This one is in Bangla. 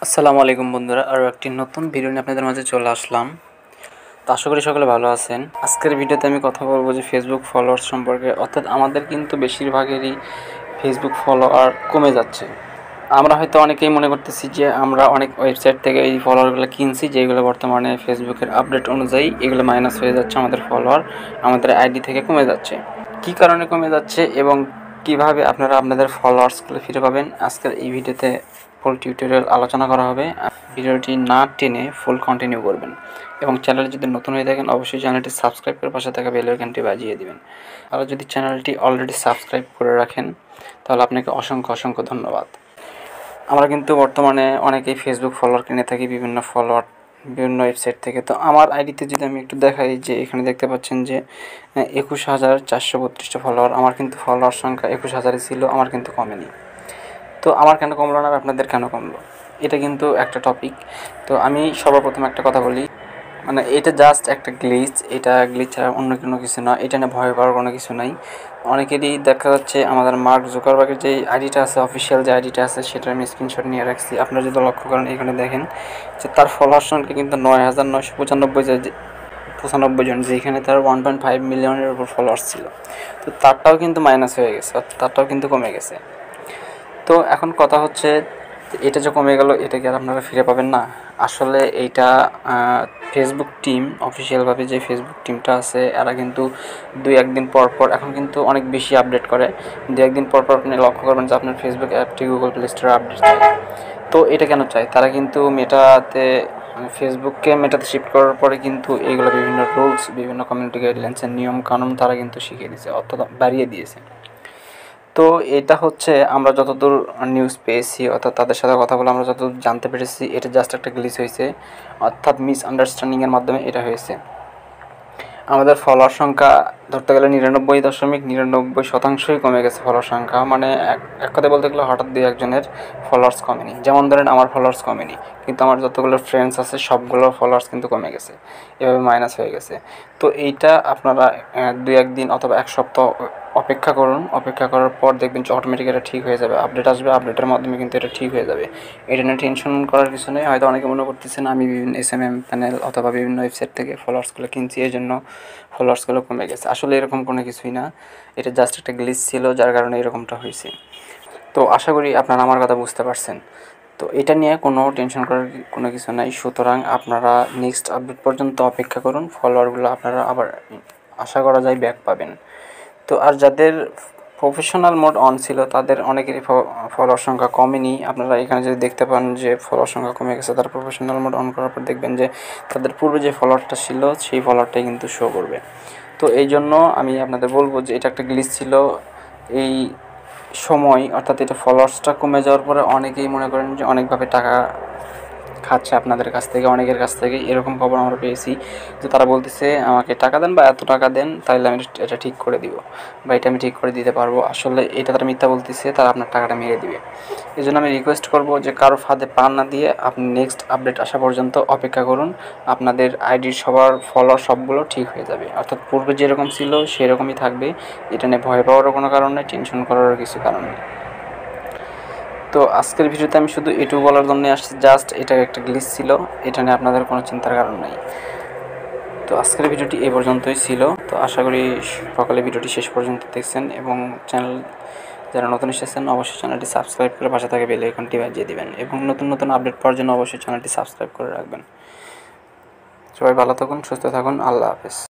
আসসালামু আলাইকুম বন্ধুরা, আরও একটি নতুন ভিডিও নিয়ে আপনাদের মাঝে চলে আসলাম। তো আশা করি সকলে ভালো আছেন। আজকের ভিডিওতে আমি কথা বলবো যে ফেসবুক ফলোয়ার্স সম্পর্কে। অর্থাৎ আমাদের কিন্তু বেশিরভাগেরই ফেসবুক ফলোয়ার কমে যাচ্ছে। আমরা হয়তো অনেকেই মনে করতেছি যে আমরা অনেক ওয়েবসাইট থেকে এই ফলোয়ারগুলো কিনছি, যেগুলো বর্তমানে ফেসবুকের আপডেট অনুযায়ী এগুলো মাইনাস হয়ে যাচ্ছে, আমাদের ফলোয়ার আমাদের আইডি থেকে কমে যাচ্ছে। কী কারণে কমে যাচ্ছে এবং কিভাবে আপনারা আপনাদের ফলোয়ার্সগুলো ফিরে পাবেন, আজকের এই ভিডিওতে ফুল টিউটোরিয়াল আলোচনা করা হবে। ভিডিওটি না টেনে ফুল কন্টিনিউ করবেন এবং চ্যানেলে যদি নতুন হয়ে থাকেন অবশ্যই চ্যানেলটি সাবস্ক্রাইব করে পাশে থাকা বেল আইকনটি বাজিয়ে দিবেন। আর যদি চ্যানেলটি অলরেডি সাবস্ক্রাইব করে রাখেন তাহলে আপনাকে অসংখ্য অসংখ্য ধন্যবাদ। আমরা কিন্তু বর্তমানে অনেকেই ফেসবুক ফলোয়ার কিনে থাকি বিভিন্ন ওয়েবসাইট থেকে। তো আমার আইডিতে যদি আমি একটু দেখাই, যে এখানে দেখতে পাচ্ছেন যে 21,432টা ফলোয়ার। আমার কিন্তু ফলোয়ার সংখ্যা 21,000ই ছিল, আমার কিন্তু কমেনি। তো আমার কেন কমলো না, আপনাদের কেন কমলো, এটা কিন্তু একটা টপিক। তো আমি সর্বপ্রথম একটা কথা বলি, মানে এটা জাস্ট একটা গ্লিচ, এটা গ্লিচ ছাড়া অন্য কোনো কিছু না। এটা নিয়ে ভয় পাওয়ার কোনো কিছু নাই। অনেকেরই দেখা যাচ্ছে আমাদের মার্ক জুকারবার্গের যে আইডিটা আছে, অফিসিয়াল যে আইডিটা আছে, সেটা আমি স্ক্রিনশট নিয়ে রাখছি। আপনারা যদি লক্ষ্য করেন এখানে দেখেন যে তার ফলোয়ার সংখ্যা কিন্তু 9,995 জন, যেখানে তার 1.5 মিলিয়নের উপর ফলোয়ার্স ছিল। তো তারটাও কিন্তু মাইনাস হয়ে গেছে, তারটাও কিন্তু কমে গেছে। তো এখন কথা হচ্ছে, এটা যে কমে গেল, এটা কি আর আপনারা ফিরে পাবেন না? আসলে এইটা ফেসবুক টিম, অফিসিয়ালভাবে যে ফেসবুক টিমটা আছে, এরা কিন্তু 2-1 দিন পর পর, এখন কিন্তু অনেক বেশি আপডেট করে। 2-1 দিন পর পর আপনি লক্ষ্য করবেন যে আপনার ফেসবুক অ্যাপটি গুগল প্লে স্টোরে আপডেট চায়। তো এটা কেন চায়? তারা কিন্তু মেটাতে শিফট করার পরে কিন্তু এইগুলো বিভিন্ন রুলস, বিভিন্ন কমিউনিটি গাইডলাইন্সের নিয়ম কানুন তারা কিন্তু শিখিয়ে দিয়েছে, অর্থাৎ বাড়িয়ে দিয়েছে। তো এটা হচ্ছে আমরা যতদূর নিউজ পেয়েছি, অর্থাৎ তাদের সাথে কথা বলে আমরা যতদূর জানতে পেরেছি, এটা জাস্ট একটা গ্লিচ হয়েছে, অর্থাৎ মিসআন্ডারস্ট্যান্ডিংয়ের মাধ্যমে এটা হয়েছে। আমাদের ফলোয়ার সংখ্যা ধরতে গেলে 99.99% কমে গেছে ফলোয়ার সংখ্যা। মানে এক কথায় বলতে গেলে হঠাৎ 2-1 জনের ফলোয়ার্স কমেনি। যেমন ধরেন আমার ফলোয়ার্স কমেনি, কিন্তু আমার যতগুলো ফ্রেন্ডস আছে সবগুলোর ফলোয়ার্স কিন্তু কমে গেছে, এভাবে মাইনাস হয়ে গেছে। তো এইটা আপনারা 2-1 দিন অথবা 1 সপ্তাহ অপেক্ষা করুন। অপেক্ষা করার পর দেখবেন যে অটোমেটিক এটা ঠিক হয়ে যাবে, আপডেট আসবে, আপডেটের মাধ্যমে কিন্তু এটা ঠিক হয়ে যাবে। এটা নিয়ে টেনশন করার কিছু নেই। হয়তো অনেকে মনে করতেছেন আমি বিভিন্ন SMM প্যানেল অথবা বিভিন্ন ওয়েবসাইট থেকে ফলোয়ার্সগুলো কিনছি, এই জন্য ফলোয়ার্সগুলো কমে গেছে। আসলে এরকম কোনো কিছুই না, এটা জাস্ট একটা গ্লিচ ছিল, যার কারণে এরকমটা হয়েছে। তো আশা করি আপনারা আমার কথা বুঝতে পারছেন। তো এটা নিয়ে কোনো টেনশন করার কোনো কিছু নাই। সুতরাং আপনারা নেক্সট আপডেট পর্যন্ত অপেক্ষা করুন, ফলোয়ারগুলো আপনারা আবার আশা করা যায় ব্যাক পাবেন। তো আর যাদের প্রফেশনাল মোড অন ছিল তাদের অনেকেরই ফলোয়ার সংখ্যা কমেনি। আপনারা এখানে যদি দেখতে পান যে ফলোয়ার সংখ্যা কমে গেছে, তারা প্রফেশনাল মোড অন করার পর দেখবেন যে তাদের পূর্বে যে ফলোয়ারটা ছিল সেই ফলোয়ারটাই কিন্তু শো করবে। তো এই জন্য আমি আপনাদের বলবো যে এটা একটা গ্লিচ ছিল এই সময়, অর্থাৎ এটা ফলোয়ার্সটা কমে যাওয়ার পরে অনেকেই মনে করেন যে অনেকভাবে টাকা খাচ্ছে আপনাদের কাছ থেকে, অনেকের কাছ থেকে। এরকম খবর আমরা পেয়েছি যে তারা বলতেছে আমাকে টাকা দেন বা এত টাকা দেন, তাহলে আমি এটা ঠিক করে দিব বা এটা আমি ঠিক করে দিতে পারবো। আসলে এটা তারা মিথ্যা বলতেছে, তারা আপনার টাকাটা মেরে দিবে। এই জন্য আমি রিকোয়েস্ট করবো যে কারো ফাঁদে পা না দিয়ে আপনি নেক্সট আপডেট আসা পর্যন্ত অপেক্ষা করুন। আপনাদের আইডির সবার ফলোয়ার সবগুলো ঠিক হয়ে যাবে, অর্থাৎ পূর্বে যেরকম ছিল সেরকমই থাকবে। এটা নিয়ে ভয় পাওয়ারও কোনো কারণ নেই, টেনশন করারও কিছু কারণ নেই। তো আজকের ভিডিওতে আমি শুধু এটুকু বলার জন্য আসছি, জাস্ট এটা একটা গ্লিচ ছিল, এটা নিয়ে আপনাদের কোনো চিন্তার কারণ নাই। তো আজকের ভিডিওটি এই পর্যন্তই ছিল। তো আশা করি সকালে ভিডিওটি শেষ পর্যন্ত দেখছেন এবং চ্যানেল যারা নতুন এসেছেন অবশ্যই চ্যানেলটি সাবস্ক্রাইব করে পাশে থাকে বেল আইকনটি বাজিয়ে দিবেন এবং নতুন নতুন আপডেট পাওয়ার জন্য অবশ্যই চ্যানেলটি সাবস্ক্রাইব করে রাখবেন। সবাই ভালো থাকুন, সুস্থ থাকুন, আল্লাহ হাফেজ।